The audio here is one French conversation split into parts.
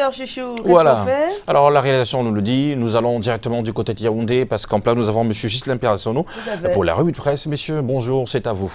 alors Chichou, qu'est-ce Voilà. qu'on fait? Alors la réalisation nous le dit, nous allons directement du côté de Yaoundé parce qu'en plein nous avons M. Ghislain Pierre-Sono pour la revue de presse. Messieurs, bonjour, c'est à vous.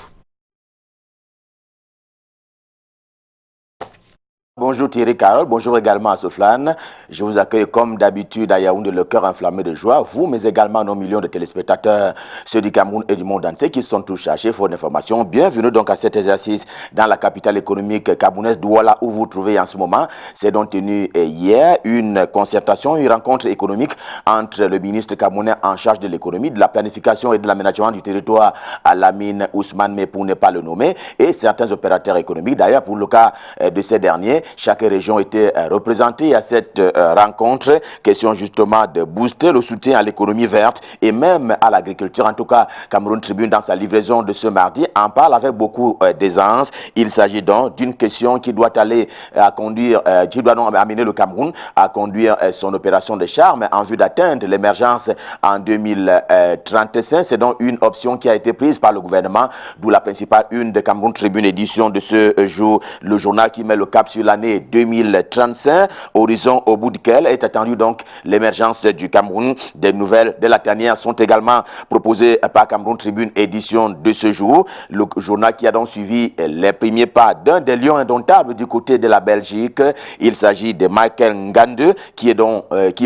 Bonjour Thierry Carole, bonjour également à Soflane. Je vous accueille comme d'habitude à Yaoundé, le cœur enflammé de joie. Vous, mais également nos millions de téléspectateurs, ceux du Cameroun et du monde entier qui sont tous chargés pour l'information. Bienvenue donc à cet exercice dans la capitale économique camerounaise Douala où vous vous trouvez en ce moment. C'est donc tenu hier une concertation, une rencontre économique entre le ministre camerounais en charge de l'économie, de la planification et de l'aménagement du territoire à Lamine Ousmane, mais pour ne pas le nommer, et certains opérateurs économiques. D'ailleurs, pour le cas de ces derniers, chaque région était représentée à cette rencontre. Question justement de booster le soutien à l'économie verte et même à l'agriculture. En tout cas, Cameroun Tribune, dans sa livraison de ce mardi, en parle avec beaucoup d'aisance. Il s'agit donc d'une question qui doit aller à conduire, qui doit donc amener le Cameroun à conduire son opération de charme en vue d'atteindre l'émergence en 2035. C'est donc une option qui a été prise par le gouvernement, d'où la principale une de Cameroun Tribune, édition de ce jour, le journal qui met le cap sur l'année 2035, horizon au bout duquel est attendue donc l'émergence du Cameroun. Des nouvelles de la dernière sont également proposées par Cameroun Tribune, édition de ce jour. Le journal qui a donc suivi les premiers pas d'un des lions indomptables du côté de la Belgique. Il s'agit de Michael Ngande qui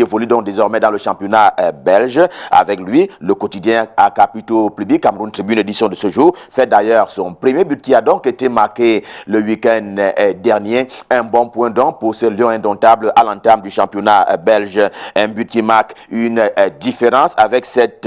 évolue donc désormais dans le championnat belge. Avec lui, le quotidien à capitaux publics, Cameroun Tribune, édition de ce jour, fait d'ailleurs son premier but qui a donc été marqué le week-end dernier. Un bon point donc pour ce lion indomptable à l'entame du championnat belge. Un but qui marque une différence avec cette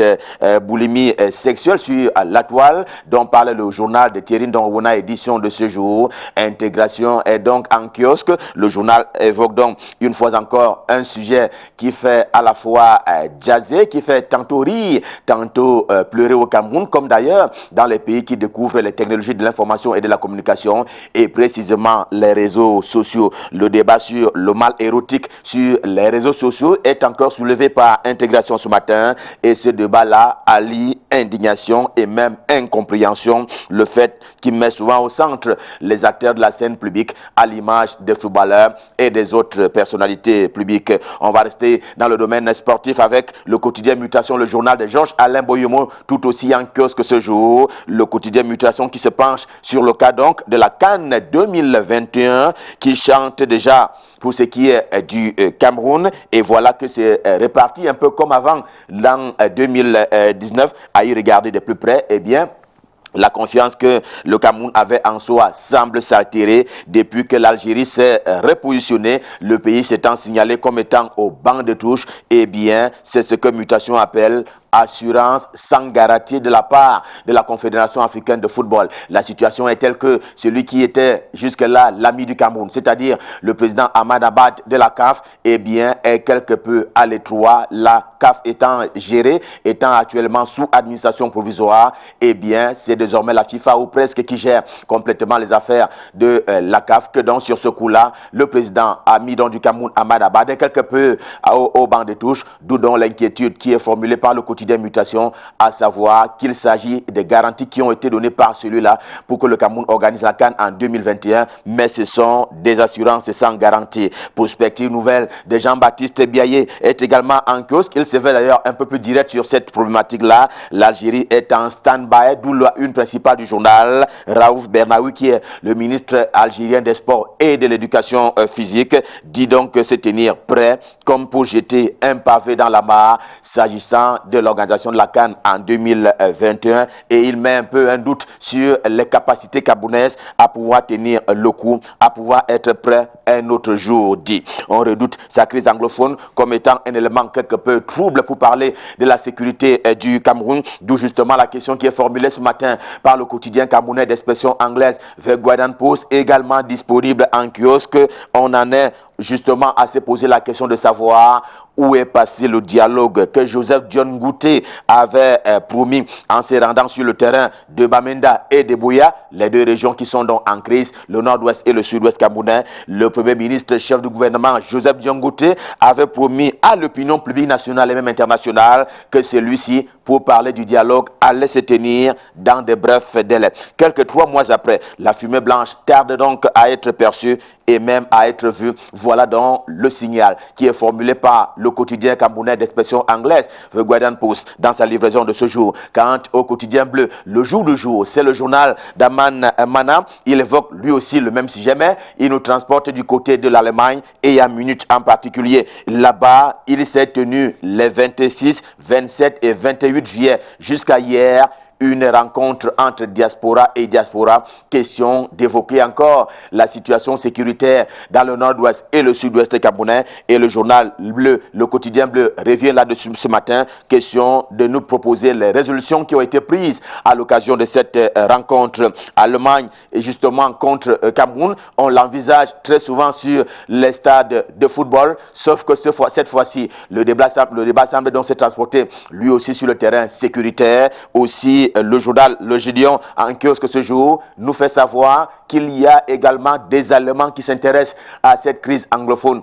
boulimie sexuelle sur la toile dont parle le journal de Thierry Ndongwona, édition de ce jour. Intégration est donc en kiosque. Le journal évoque donc une fois encore un sujet qui fait à la fois jazzer, qui fait tantôt rire, tantôt pleurer au Cameroun, comme d'ailleurs dans les pays qui découvrent les technologies de l'information et de la communication, et précisément les réseaux sociaux. Le débat sur le mal érotique sur les réseaux sociaux est encore soulevé par Intégration ce matin, et ce débat-là allie indignation et même incompréhension. Le fait qui met souvent au centre les acteurs de la scène publique à l'image des footballeurs et des autres personnalités publiques. On va rester dans le domaine sportif avec le quotidien Mutation, le journal de Georges-Alain Boyomo, tout aussi en kiosque ce jour. Le quotidien Mutation qui se penche sur le cas donc de la CAN 2021 qui chante déjà pour ce qui est du Cameroun, et voilà que c'est réparti un peu comme avant l'an 2019. À y regarder de plus près, eh bien, la confiance que le Cameroun avait en soi semble s'altérer depuis que l'Algérie s'est repositionnée. Le pays s'étant signalé comme étant au banc de touche, eh bien, c'est ce que Mutation appelle assurance sans garantie de la part de la Confédération africaine de football. La situation est telle que celui qui était jusque-là l'ami du Cameroun, c'est-à-dire le président Ahmad Abad de la CAF, eh bien, est quelque peu à l'étroit. La CAF étant gérée, étant actuellement sous administration provisoire, eh bien, c'est désormais la FIFA ou presque qui gère complètement les affaires de la CAF, que donc sur ce coup-là, le président ami donc du Cameroun, Ahmad Abad, est quelque peu au banc de touche, d'où donc l'inquiétude qui est formulée par le quotidien Mutation, à savoir qu'il s'agit des garanties qui ont été données par celui-là pour que le Cameroun organise la CAN en 2021, mais ce sont des assurances sans garantie. Prospective nouvelle de Jean-Baptiste Biaye est également en kiosque. Il se fait d'ailleurs un peu plus direct sur cette problématique-là. L'Algérie est en stand-by, d'où une principale du journal, Raouf Bernaoui, qui est le ministre algérien des Sports et de l'Éducation physique, dit donc se tenir prêt comme pour jeter un pavé dans la mare s'agissant de l'organisation de la CAN en 2021, et il met un peu un doute sur les capacités camerounaises à pouvoir tenir le coup, à pouvoir être prêt un autre jour, dit. On redoute sa crise anglophone comme étant un élément quelque peu trouble pour parler de la sécurité du Cameroun, d'où justement la question qui est formulée ce matin par le quotidien camerounais d'expression anglaise The Guardian Post, également disponible en kiosque. On en est justement à se poser la question de savoir où est passé le dialogue que Joseph Dione Ngouté avait promis en se rendant sur le terrain de Bamenda et de Buea, les deux régions qui sont donc en crise, le nord-ouest et le sud-ouest camerounais. Le premier ministre, chef du gouvernement, Joseph Dione Ngouté, avait promis à l'opinion publique nationale et même internationale que celui-ci, pour parler du dialogue, allait se tenir dans des brefs délais. Quelques 3 mois après, la fumée blanche tarde donc à être perçue et même à être vu. Voilà donc le signal qui est formulé par le quotidien camerounais d'expression anglaise, The Guardian Post, dans sa livraison de ce jour. Quant au quotidien bleu, le jour du jour, c'est le journal d'Aman Mana. Il évoque lui aussi le même sujet, mais il nous transporte du côté de l'Allemagne et à Munich en particulier. Là-bas, il s'est tenu les 26, 27 et 28 juillet jusqu'à hier. Une rencontre entre diaspora et diaspora, question d'évoquer encore la situation sécuritaire dans le nord-ouest et le sud-ouest camerounais. Et le journal bleu, le quotidien bleu, revient là-dessus ce matin, question de nous proposer les résolutions qui ont été prises à l'occasion de cette rencontre. Allemagne et justement contre Cameroun, on l'envisage très souvent sur les stades de football, sauf que cette fois-ci, le débat semble donc se transporter lui aussi sur le terrain sécuritaire, aussi. Le journal Le Gédéon, en kiosque ce jour, nous fait savoir qu'il y a également des Allemands qui s'intéressent à cette crise anglophone.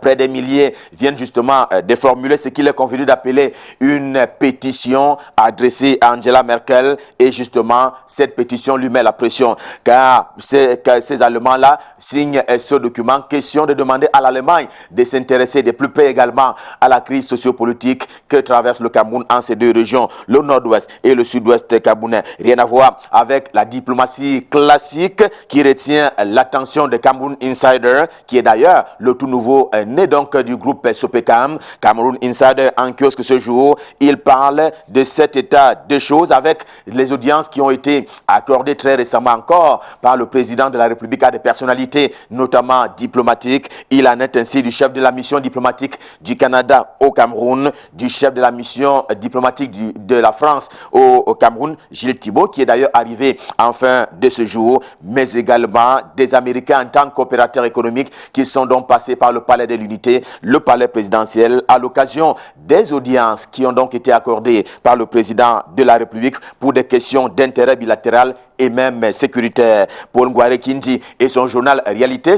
Près des milliers viennent justement de formuler ce qu'il est convenu d'appeler une pétition adressée à Angela Merkel, et justement cette pétition lui met la pression car ces Allemands-là signent ce document, question de demander à l'Allemagne de s'intéresser de plus près également à la crise sociopolitique que traverse le Cameroun en ces deux régions, le nord-ouest et le sud-ouest camerounais. Rien à voir avec la diplomatie classique qui retient l'attention de Cameroun Insider, qui est d'ailleurs le tout nouveau né donc du groupe Sopecam. Cameroun Insider en kiosque ce jour, il parle de cet état de choses avec les audiences qui ont été accordées très récemment encore par le président de la République à des personnalités notamment diplomatiques. Il en est ainsi du chef de la mission diplomatique du Canada au Cameroun, du chef de la mission diplomatique de la France au Cameroun, Gilles Thibault, qui est d'ailleurs arrivé en fin de ce jour, mais également des Américains en tant qu'opérateurs économiques qui sont donc passés par le palais de l'Unité, le palais présidentiel, à l'occasion des audiences qui ont donc été accordées par le président de la République pour des questions d'intérêt bilatéral et même sécuritaire. Paul Ngouaré Kindi et son journal Réalité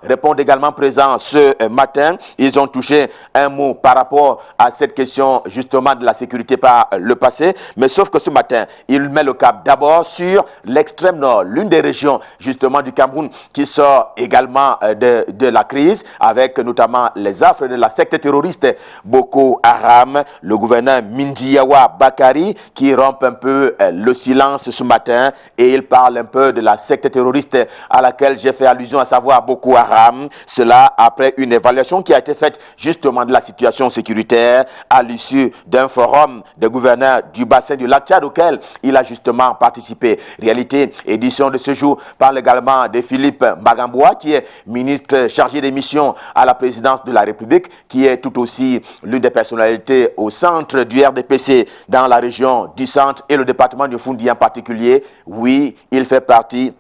répondent également présents ce matin. Ils ont touché un mot par rapport à cette question justement de la sécurité par le passé, mais sauf que ce matin, il met le cap d'abord sur l'extrême nord, l'une des régions justement du Cameroun qui sort également de la crise, avec notamment les affres de la secte terroriste Boko Haram. Le gouverneur Mindiyawa Bakari qui rompt un peu le silence ce matin, et il parle un peu de la secte terroriste à laquelle j'ai fait allusion, à savoir Boko Haram. Cela après une évaluation qui a été faite justement de la situation sécuritaire à l'issue d'un forum des gouverneurs du bassin du lac Tchad auquel il a justement participé. Réalité, édition de ce jour, parle également de Philippe Magamboa, qui est ministre chargé des missions à la présidence de la République, qui est tout aussi l'une des personnalités au centre du RDPC dans la région du centre et le département du Foundi en particulier. Oui, il fait partie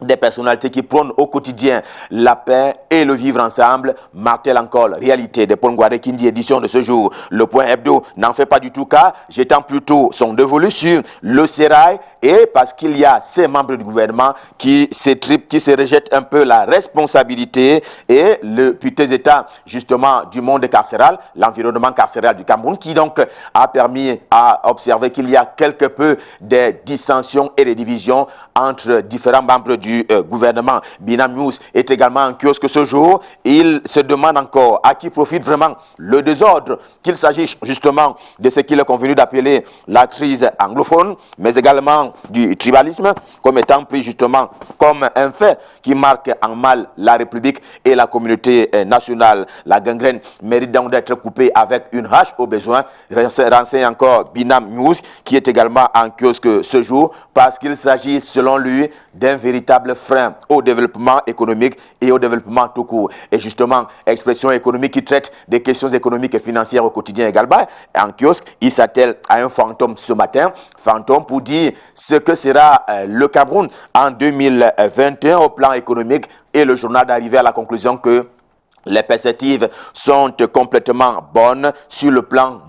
des personnalités qui prônent au quotidien la paix et le vivre ensemble. Martel encore, réalité de Paul Ngouaré Kindi, édition de ce jour. Le point hebdo n'en fait pas du tout cas, jetant plutôt son dévolu sur le sérail, et parce qu'il y a ces membres du gouvernement qui s'étripent, qui se rejettent un peu la responsabilité et le piteux état justement du monde carcéral, l'environnement carcéral du Cameroun, qui donc a permis à observer qu'il y a quelque peu des dissensions et des divisions entre différents membres du gouvernement. Binam News est également en kiosque ce jour. Il se demande encore à qui profite vraiment le désordre, qu'il s'agisse justement de ce qu'il est convenu d'appeler la crise anglophone, mais également du tribalisme, comme étant pris justement comme un fait qui marque en mal la République et la communauté nationale. La gangrène mérite donc d'être coupée avec une hache au besoin. Renseigne encore Binam News, qui est également en kiosque ce jour, parce qu'il s'agit selon lui d'un véritable frein au développement économique et au développement tout court. Et justement, expression économique qui traite des questions économiques et financières au quotidien également. En kiosque, il s'attelle à un fantôme ce matin, fantôme pour dire ce que sera le Cameroun en 2021 au plan économique, et le journal d'arriver à la conclusion que les perspectives sont complètement bonnes sur le plan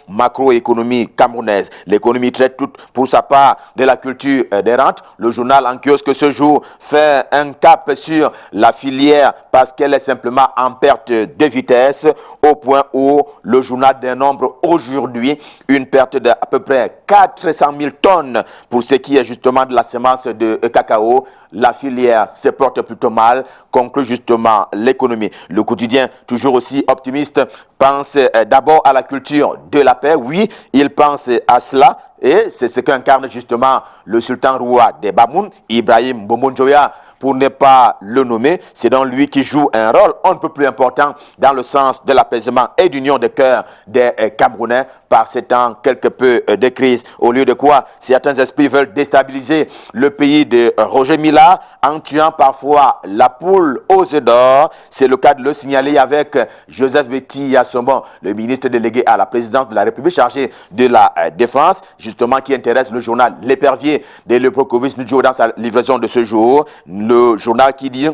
macroéconomie camerounaise. L'économie traite toute pour sa part de la culture des rentes. Le journal en kiosque ce jour fait un cap sur la filière parce qu'elle est simplement en perte de vitesse, au point où le journal dénombre aujourd'hui une perte d'à peu près 400 000 tonnes pour ce qui est justement de la semence de cacao. la filière se porte plutôt mal, conclut justement l'économie. Le quotidien, toujours aussi optimiste, pense d'abord à la culture de la paix. Oui, il pense à cela. Et c'est ce qu'incarne justement le sultan roi des Bamoun, Ibrahim Bombonjoya, pour ne pas le nommer. C'est donc lui qui joue un rôle un peu plus important dans le sens de l'apaisement et d'union de cœur des Camerounais par ces temps quelque peu de crise. Au lieu de quoi, certains esprits veulent déstabiliser le pays de Roger Mila en tuant parfois la poule aux œufs d'or. C'est le cas de le signaler avec Joseph Betty Yassomon, le ministre délégué à la présidence de la République chargé de la Défense, justement qui intéresse le journal L'Épervier de Leprocovis Nudjo dans sa livraison de ce jour. Le journal qui dit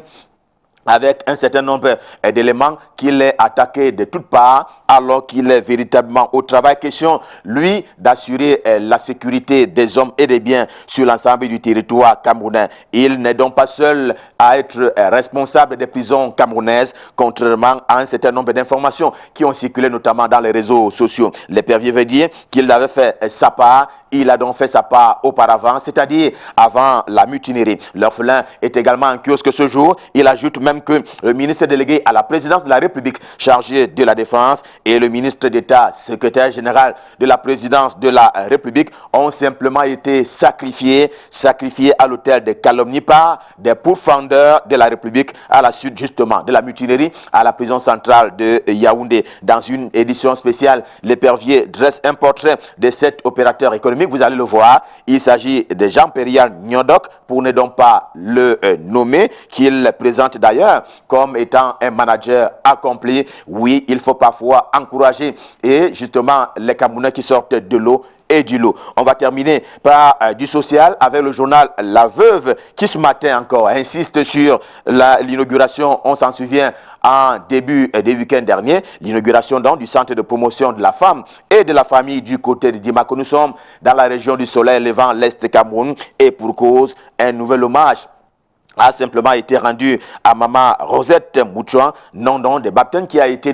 avec un certain nombre d'éléments qu'il est attaqué de toutes parts alors qu'il est véritablement au travail. Question, lui, d'assurer la sécurité des hommes et des biens sur l'ensemble du territoire camerounais. Il n'est donc pas seul à être responsable des prisons camerounaises, contrairement à un certain nombre d'informations qui ont circulé notamment dans les réseaux sociaux. L'Épervier veut dire qu'il avait fait sa part. Il a donc fait sa part auparavant, c'est-à-dire avant la mutinerie. L'orphelin est également en kiosque ce jour. Il ajoute même que le ministre délégué à la présidence de la République chargé de la Défense et le ministre d'État, secrétaire général de la présidence de la République ont simplement été sacrifiés à l'autel des calomnies par des pourfendeurs de la République à la suite justement de la mutinerie à la prison centrale de Yaoundé. Dans une édition spéciale, l'Épervier dresse un portrait de cet opérateur économique. Vous allez le voir, il s'agit de Jean-Pierre Nyodok, pour ne donc pas le nommer, qu'il présente d'ailleurs comme étant un manager accompli. Oui, il faut parfois encourager et justement les Camerounais qui sortent de l'eau et du lot. On va terminer par du social avec le journal La Veuve qui ce matin encore insiste sur l'inauguration, on s'en souvient, en début des week-ends derniers, l'inauguration donc du centre de promotion de la femme et de la famille du côté de Dimako. Nous sommes dans la région du Soleil levant l'Est Cameroun et pour cause, un nouvel hommage a simplement été rendu à Maman Rosette Moutchouan, nom des baptêmes qui a été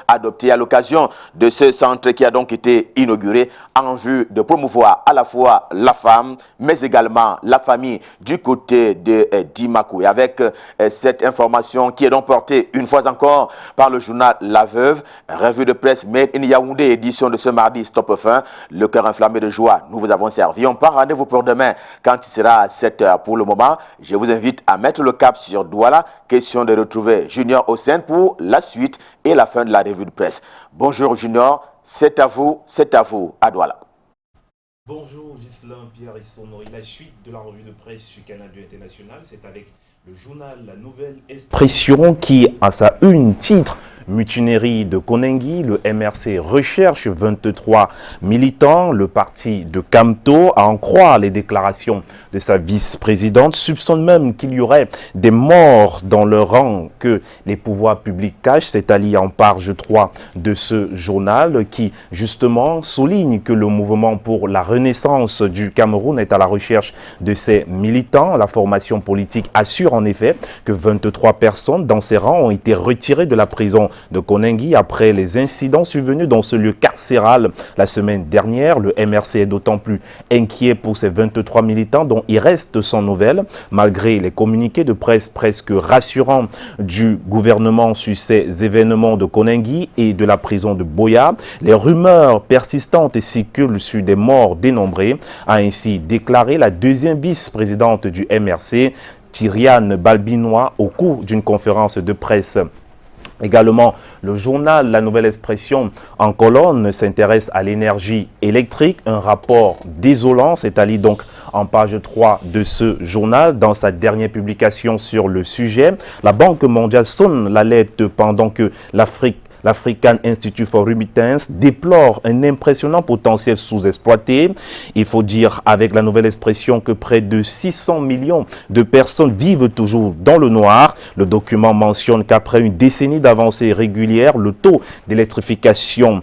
adopté à l'occasion de ce centre qui a donc été inauguré en vue de promouvoir à la fois la femme, mais également la famille du côté de Dimako. Et avec cette information qui est donc portée une fois encore par le journal La Veuve, revue de presse Made in Yaoundé, édition de ce mardi, stop fin, le cœur enflammé de joie, nous vous avons servi. On part, rendez-vous pour demain quand il sera à 7 h. Pour le moment, je vous invite à mettre le cap sur Douala. Question de retrouver Junior Hossein pour la suite et la fin de la revue de presse. Bonjour Junior, c'est à vous à Douala. Bonjour Ghislain Pierre et Sonori. La suite de la revue de presse sur Canal 2 International, c'est avec le journal La Nouvelle Expression qui, à sa une, titre mutinerie de Konengi, le MRC recherche 23 militants. Le parti de Kamto, à en croire les déclarations de sa vice-présidente, soupçonne même qu'il y aurait des morts dans le rang que les pouvoirs publics cachent. C'est Ali en page 3 de ce journal qui justement souligne que le mouvement pour la renaissance du Cameroun est à la recherche de ces militants. La formation politique assure en effet que 23 personnes dans ses rangs ont été retirées de la prison de Konengi après les incidents survenus dans ce lieu carcéral la semaine dernière. Le MRC est d'autant plus inquiet pour ces 23 militants dont il reste sans nouvelles, malgré les communiqués de presse presque rassurants du gouvernement sur ces événements de Konengi et de la prison de Boya. Les rumeurs persistantes circulent sur des morts dénombrés, a ainsi déclaré la deuxième vice-présidente du MRC, Tyriane Balbinois, au cours d'une conférence de presse. Également, le journal La Nouvelle Expression en colonne s'intéresse à l'énergie électrique. Un rapport désolant s'établit donc en page 3 de ce journal. Dans sa dernière publication sur le sujet, la Banque mondiale sonne l'alerte pendant que l'African Institute for Remittance déplore un impressionnant potentiel sous-exploité. Il faut dire avec La Nouvelle Expression que près de 600 millions de personnes vivent toujours dans le noir. Le document mentionne qu'après une décennie d'avancées régulières, le taux d'électrification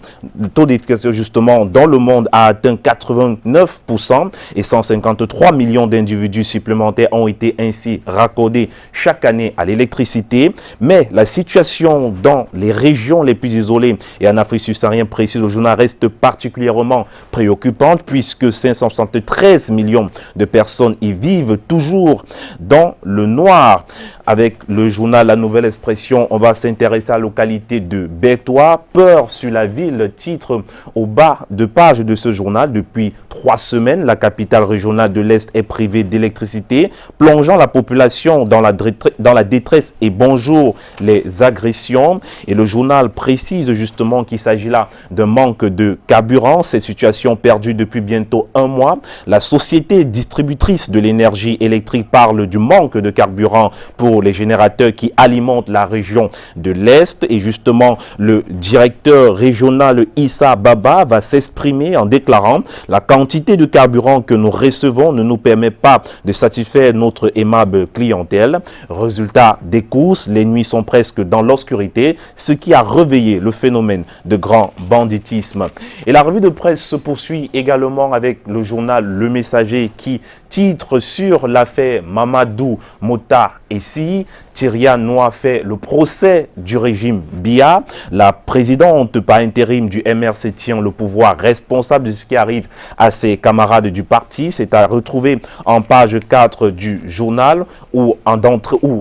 justement dans le monde a atteint 89% et 153 millions d'individus supplémentaires ont été ainsi raccordés chaque année à l'électricité. Mais la situation dans les régions les les plus isolés et en Afrique subsaharienne, précise le journal, reste particulièrement préoccupante puisque 573 millions de personnes y vivent toujours dans le noir. Avec le journal La Nouvelle Expression, on va s'intéresser à la localité de Bertoua. Peur sur la ville, titre au bas de page de ce journal. Depuis 3 semaines, la capitale régionale de l'Est est privée d'électricité, plongeant la population dans la détresse et bonjour les agressions. Et le journal précise justement qu'il s'agit là d'un manque de carburant. Cette situation perdue depuis bientôt 1 mois. La société distributrice de l'énergie électrique parle du manque de carburant pour les générateurs qui alimentent la région de l'Est. Et justement, le directeur régional Issa Baba va s'exprimer en déclarant « La quantité de carburant que nous recevons ne nous permet pas de satisfaire notre aimable clientèle. Résultat des courses, les nuits sont presque dans l'obscurité, ce qui a réveillé le phénomène de grand banditisme. » Et la revue de presse se poursuit également avec le journal Le Messager qui titre sur l'affaire Mamadou Mota Essi. Tyria Noa fait le procès du régime Biya. La présidente par intérim du MRC tient le pouvoir responsable de ce qui arrive à ses camarades du parti. C'est à retrouver en page 4 du journal où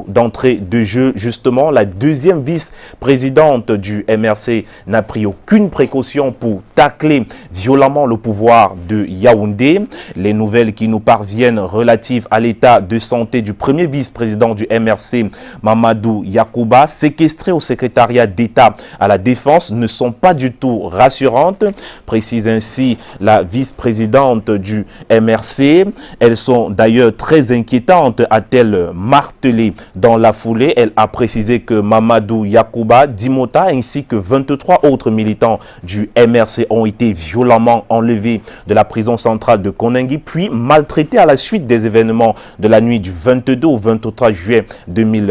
d'entrée de jeu, justement, la deuxième vice-présidente du MRC n'a pris aucune précaution pour tacler violemment le pouvoir de Yaoundé. Les nouvelles qui nous parviennent relatives à l'état de santé du premier vice-président du MRC, Mamadou Yakouba, séquestré au secrétariat d'État à la Défense, ne sont pas du tout rassurantes, précise ainsi la vice-présidente du MRC. Elles sont d'ailleurs très inquiétantes, a-t-elle martelé dans la foulée. Elle a précisé que Mamadou Yakouba, Dimota ainsi que 23 autres militants du MRC ont été violemment enlevés de la prison centrale de Koningui, puis maltraités à la suite des événements de la nuit du 22 au 23 juillet 2019.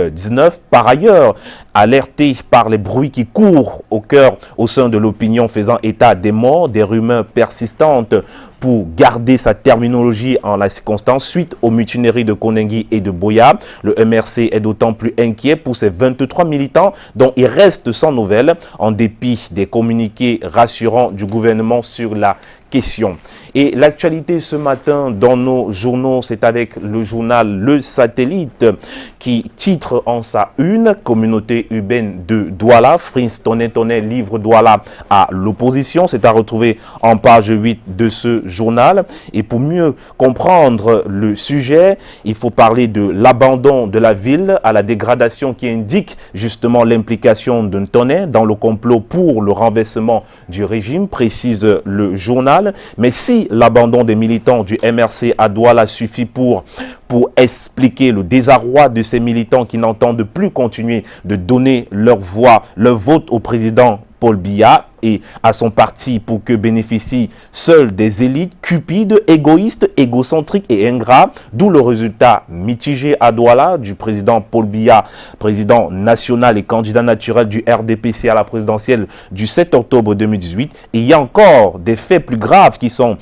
Par ailleurs, alerté par les bruits qui courent au sein de l'opinion faisant état des morts, des rumeurs persistantes pour garder sa terminologie en la circonstance suite aux mutineries de Koningui et de Boya. Le MRC est d'autant plus inquiet pour ses 23 militants dont il reste sans nouvelles en dépit des communiqués rassurants du gouvernement sur la question. Et l'actualité ce matin dans nos journaux, c'est avec le journal Le Satellite qui titre en sa une « Communauté urbaine de Douala, Frins Tonnet livre Douala à l'opposition ». C'est à retrouver en page 8 de ce journal. Et pour mieux comprendre le sujet, il faut parler de l'abandon de la ville à la dégradation qui indique justement l'implication de Tonnet dans le complot pour le renversement du régime, précise le journal. Mais si l'abandon des militants du MRC à Douala suffit pour expliquer le désarroi de ces militants qui n'entendent plus continuer de donner leur voix, leur vote au président Paul Biya et à son parti pour que bénéficient seules des élites cupides, égoïstes, égocentriques et ingrats, d'où le résultat mitigé à Douala du président Paul Biya, président national et candidat naturel du RDPC à la présidentielle du 7 octobre 2018. Et il y a encore des faits plus graves qui sont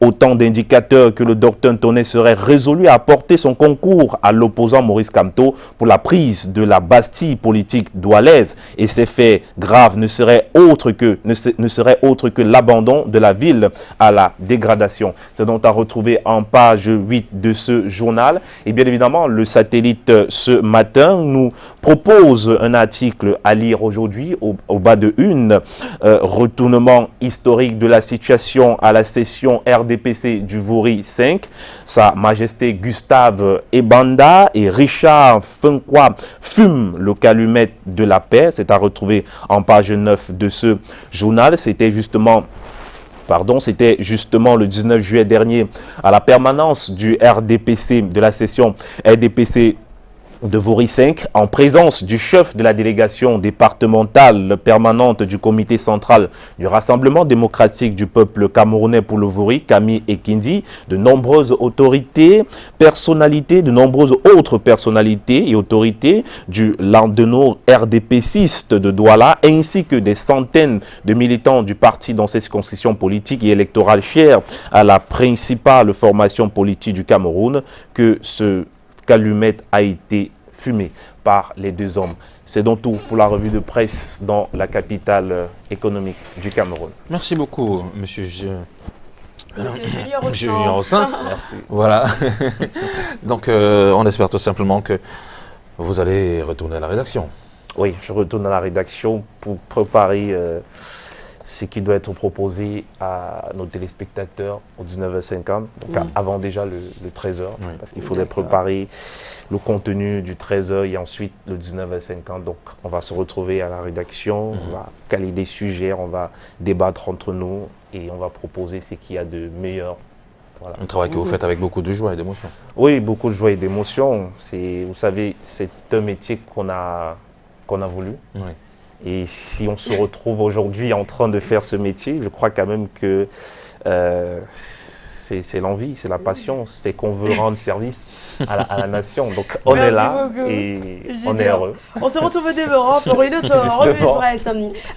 autant d'indicateurs que le docteur Tonnet serait résolu à apporter son concours à l'opposant Maurice Kamto pour la prise de la Bastille politique doualaise. Et ces faits graves ne seraient autres que l'abandon de la ville à la dégradation. C'est donc à retrouver en page 8 de ce journal. Et bien évidemment, le Satellite ce matin nous propose un article à lire aujourd'hui au bas de une. Retournement historique de la situation à la session RDPC du Vori 5. Sa Majesté Gustave Ebanda et Richard Funkwa fument le calumet de la paix. C'est à retrouver en page 9 de ce journal. C'était justement le 19 juillet dernier à la permanence du RDPC, de la session RDPC de Vori 5, en présence du chef de la délégation départementale permanente du comité central du Rassemblement démocratique du peuple camerounais pour le Vori, Camille Ekindi, de nombreuses autorités, de nombreuses autres personnalités et autorités du Landeno RDPciste de Douala, ainsi que des centaines de militants du parti dans cette circonscription politique et électorale chère à la principale formation politique du Cameroun, que ce calumet a été fumé. par les 2 hommes. C'est donc tout pour la revue de presse dans la capitale économique du Cameroun. Merci beaucoup, monsieur Monsieur Junior Rossin. Merci. Voilà. Donc, on espère tout simplement que vous allez retourner à la rédaction. Oui, je retourne à la rédaction pour préparer ce qui doit être proposé à nos téléspectateurs au 19h50, donc avant déjà le 13h, parce qu'il faudrait préparer le contenu du 13h et ensuite le 19h50. Donc on va se retrouver à la rédaction, on va caler des sujets, on va débattre entre nous et on va proposer ce qu'il y a de meilleur. Voilà. Un travail que vous faites avec beaucoup de joie et d'émotion. Oui, beaucoup de joie et d'émotion. Vous savez, c'est un métier qu'on a voulu. Oui. Et si on se retrouve aujourd'hui en train de faire ce métier, je crois quand même que c'est l'envie, c'est la passion, c'est qu'on veut rendre service à la nation. Donc on est là et on est heureux. On se retrouve demain pour une autre revue de presse.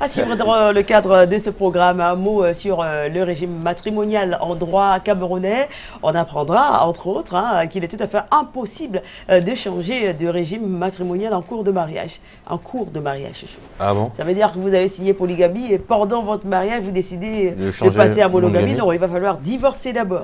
À suivre dans le cadre de ce programme, un mot sur le régime matrimonial en droit camerounais. On apprendra, entre autres, qu'il est tout à fait impossible de changer de régime matrimonial en cours de mariage. En cours de mariage. Ah bon? Ça veut dire que vous avez signé polygamie et pendant votre mariage, vous décidez de passer à monogamie. Non, il va falloir divorcer d'abord.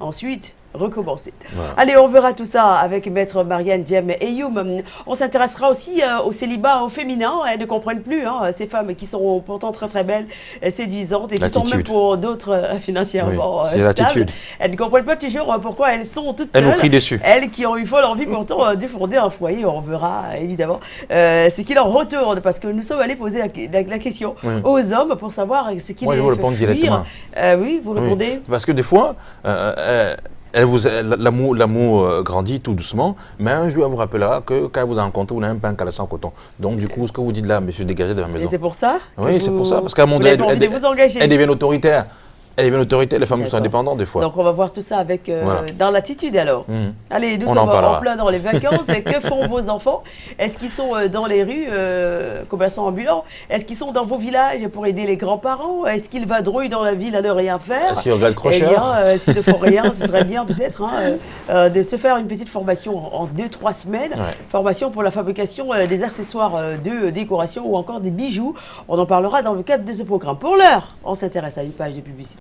Ensuite, recommencer. Voilà. Allez, on verra tout ça avec Maître Marianne Diem et Youm. On s'intéressera aussi au célibat au féminin. Elles ne comprennent plus ces femmes qui sont pourtant très très belles, séduisantes et qui sont même pour d'autres financièrement stables. Elles ne comprennent pas toujours pourquoi elles sont toutes seules. Elles nous crient dessus. Elles qui ont eu folle envie pourtant de fonder un foyer. On verra évidemment ce qui leur retourne parce que nous sommes allés poser la question aux hommes pour savoir ce qui les fait fuir. Oui, vous répondez. Parce que des fois, l'amour grandit tout doucement, mais un jour, elle vous rappellera que quand vous en rencontrez, vous n'avez même pas un caleçon en coton. Donc, du coup, ce que vous dites là, monsieur, dégagez de la maison. Et c'est pour ça? Oui, c'est pour ça, parce qu'à un moment donné, elles deviennent autoritaires. Elle est une autorité, les femmes sont indépendantes des fois. Donc on va voir tout ça avec dans l'attitude alors. Allez, nous sommes en plein dans les vacances. Que font vos enfants? Est-ce qu'ils sont dans les rues, commerçants ambulants? Est-ce qu'ils sont dans vos villages pour aider les grands-parents? Est-ce qu'ils vadrouillent dans la ville à ne rien faire? Est-ce qu'ils regardent le crocheur? Eh bien, s'ils ne font rien, ce serait bien peut-être de se faire une petite formation en 2-3 semaines. Formation pour la fabrication des accessoires de décoration ou encore des bijoux. On en parlera dans le cadre de ce programme. Pour l'heure, on s'intéresse à une page de publicité.